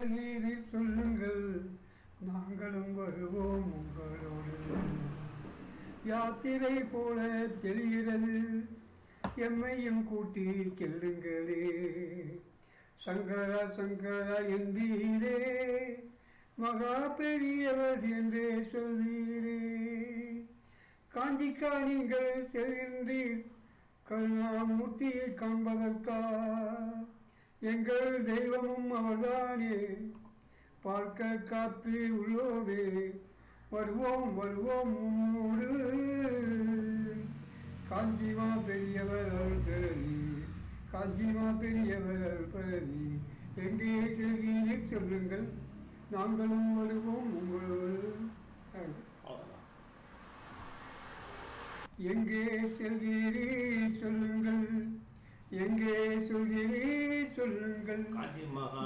சொல்லுங்கள், நாங்களும் வருவோம் உங்களோடு. யாத்திரை போல தெரிகிறது, எம்மையும் கூட்டி செல்லுங்களே. சங்கரா சங்கரா என்பீரே, மகா பெரியவர் என்றே சொல்வீரே. காஞ்சிக்கா நீங்கள் செல்கின்றீர், கருணாமூர்த்தியை காண்பதற்கா? எங்கள் தெய்வமும் அவர்தானே, பார்க்க காத்து உள்ளோவே. வருவோம் வருவோம் உம்மோடு, காஞ்சிமா பெரியவர் அருள் பெறவி, காஞ்சிமா பெரியவர் அருள் பெறவி. எங்கே செல்கிறீர் சொல்லுங்கள், நாங்களும் வருவோம் உங்களோடு. எங்கே செல்கிறீர் சொல்லுங்கள், எங்கே சொல்கிறீர் சொல்லுங்கள்,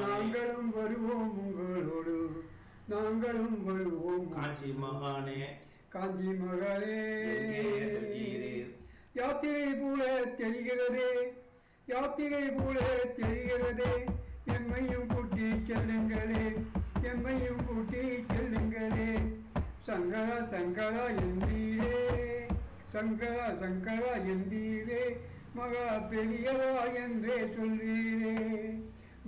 நாங்களும் வருவோம் உங்களோடு, நாங்களும் வருவோம். காஞ்சி மகானே, காஞ்சி மகானே, யாத்திரை போல தெரிகிறதே, யாத்திரை போல தெரிகிறதே. எம்மையும் கூட்டி செல்லுங்களே, எம்மையும் கூட்டி செல்லுங்களே. சங்கரா சங்கரா என்பீரே, சங்கரா சங்கரா என்பீரே. மகா பெரியவா என்றே சொல்வீரே,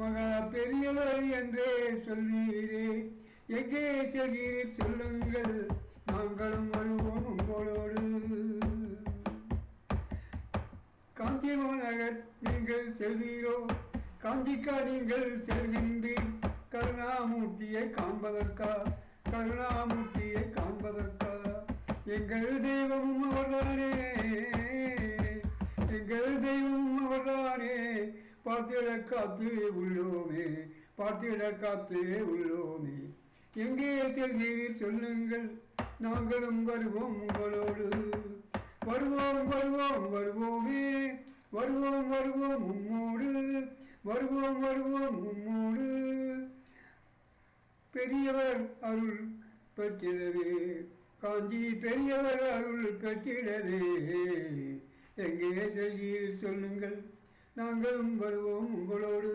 மகா பெரியவர் என்றே சொல்வீரே. எங்கே செல்கிறீர் சொல்லுங்கள், நாங்களும் வருவோம் உங்களோடு. காஞ்சி மாநகர் நீங்கள் செல்வீரோ, காஞ்சிக்கா நீங்கள் செல்கின்றீர், கருணாமூர்த்தியை காண்பதற்கா? கருணாமூர்த்தியை காண்பதற்கா? எங்கள் தெய்வமும் அவர்தானே, எங்கள் தெய்வமும் அவர்தானே. பார்த்திட காத்து உள்ளோமே, பார்த்திட காத்து உள்ளோமே. எங்கே செல்கிறீர் சொல்லுங்கள், நாங்களும் வருவோம் உங்களோடு. வருவோம் வருவோம் வருவோமே, வருவோம் வருவோம் உம்மோடு, வருவோம் வருவோம் உம்மோடு. பெரியவர் அருள் பெற்றிடவே, காஞ்சி பெரியவர் அருள் பெற்றிடவே. எங்கே செல்கிறீர் சொல்லுங்கள், நாங்களும் வருவோம் உங்களோடு.